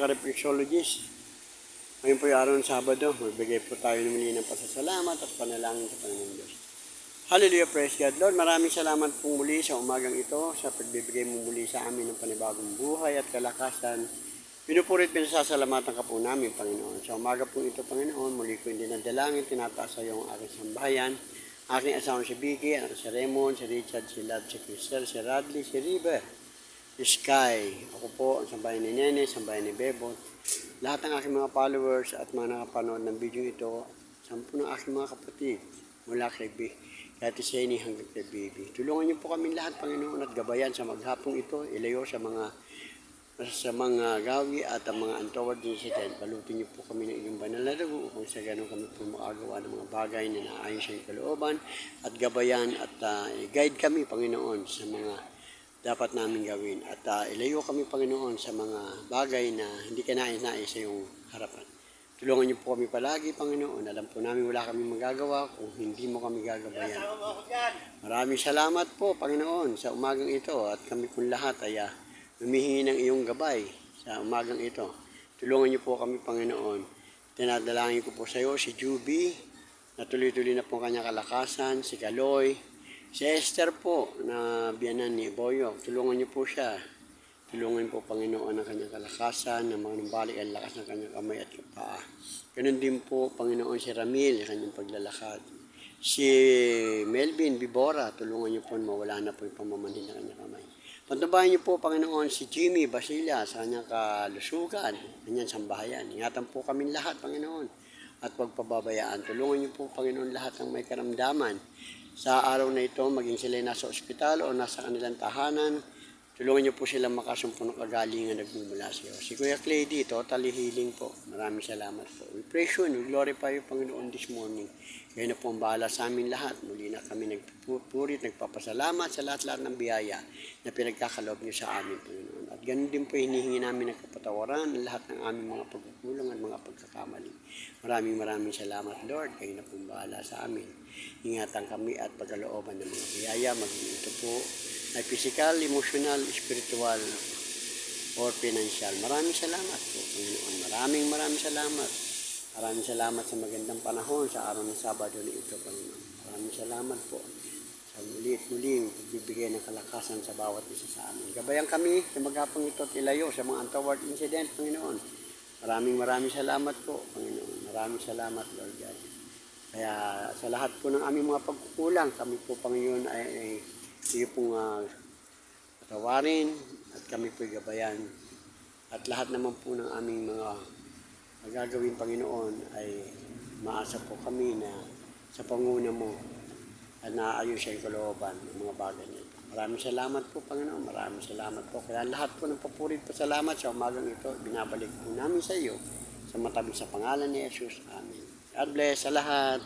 ka-reflexologist. Ngayon po yung araw ng Sabado. Magbigay po tayo ng muli ng pasasalamat at panalangin sa Panginoon Diyos. Hallelujah, praise God. Lord, maraming salamat po muli sa umagang ito sa pagbibigay mo muli sa amin ng panibagong buhay at kalakasan. Pinupurit pinasasalamatan ka po namin, Panginoon. Sa umaga po ito, Panginoon, muli ko hindi nadalangin, tinataas sa iyo ang aking sambahayan. Aking asawa si Vicky, anak si Raymond, si Richard, si Lad, si Crystal, si Radley, si River, si Sky. Ako po, ang sambahayan ni Nene, sambahayan ni Bebot. Lahat ng aking mga followers at mga nakapanood ng video ito, sampu ng aking mga kapatid, mula kay Ate Seni hanggang kay Baby. Tulungan niyo po kami lahat, Panginoon, at gabayan sa maghapong ito, ilayo sa mga gawi at ang mga untoward incident. Balutin niyo po kami ng inyong banal na dugo upang sa ganun kami po makagawa ng mga bagay na naayon sa inyong kalooban at gabayan at guide kami, Panginoon, sa mga dapat namin gawin at ilayo kami, Panginoon, sa mga bagay na hindi ka nais-nais sa iyong harapan. Tulungan niyo po kami palagi, Panginoon. Alam po namin wala kami magagawa kung hindi mo kami gagabayan. Maraming salamat po, Panginoon, sa umagang ito at kami kung lahat ay humihingi ng iyong gabay sa umagang ito. Tulungan niyo po kami, Panginoon. Tinadalangin ko po sa iyo si Juby, na tuloy-tuloy na po kanyang kalakasan, si Kaloy, si Esther po, na biyanan ni Boyo. Tulungan niyo po siya. Tulungan po, Panginoon, ang kanyang kalakasan, na manumbalik ang lakas ng kanyang kamay at paa. Ganun din po, Panginoon, si Ramil, kanyang paglalakad. Si Melvin Bibora, tulungan niyo po mawala na po yung pamamanhin ng kanyang kamay. Pantabayan niyo po, Panginoon, si Jimmy Basila sa kanyang kalusugan, kanyang sambahayan. Ingatan po kami lahat, Panginoon, at pagpababayaan. Tulungan niyo po, Panginoon, lahat ng may karamdaman. Sa araw na ito, maging sila nasa ospital o nasa kanilang tahanan, tulungan niyo po silang makasumpo ng kagalingan nagmumula sa iyo. Si Kuya Clady, totally healing po. Maraming salamat po. We praise you and we glorify you, Panginoon, this morning. Kayo na po ang bahala sa amin lahat. Muli na kami nagpupurit, nagpapasalamat sa lahat-lahat ng biyaya na pinagkakaloob niyo sa amin, Panginoon. At ganun din po hinihingi namin ng kapatawaran ng lahat ng aming mga pagkukulang at mga pagkakamali. Maraming salamat, Lord. Kayo na po ang bahala sa amin. Ingatan kami at pagkalooban ng mga biyaya. Maging ito po ay physical, emotional, spiritual, or financial. Maraming salamat po, Panginoon. Maraming salamat. Maraming salamat sa magandang panahon sa araw ng Sabado na ito, Panginoon. Maraming salamat po sa muli pagbibigay ng kalakasan sa bawat isa sa amin. Gabayan kami sa maghapong ito at ilayo sa mga untoward incident, Panginoon. Maraming salamat po, Panginoon. Maraming salamat, Lord God. Kaya sa lahat po ng aming mga pagkukulang, kami po, Panginoon, ay iyo pong patawarin at kami po'y gabayan. At lahat naman po ng aming mga magagawin, Panginoon, ay maasa po kami na sa panguna mo at naayos sa kalooban ng mga bagay nito. Maraming salamat po, Panginoon. Maraming salamat po. Kaya lahat po ng papurit pasalamat sa umagang ito, binabalik po namin sa iyo sa matabi sa pangalan ni Jesus. Amen. God bless sa lahat.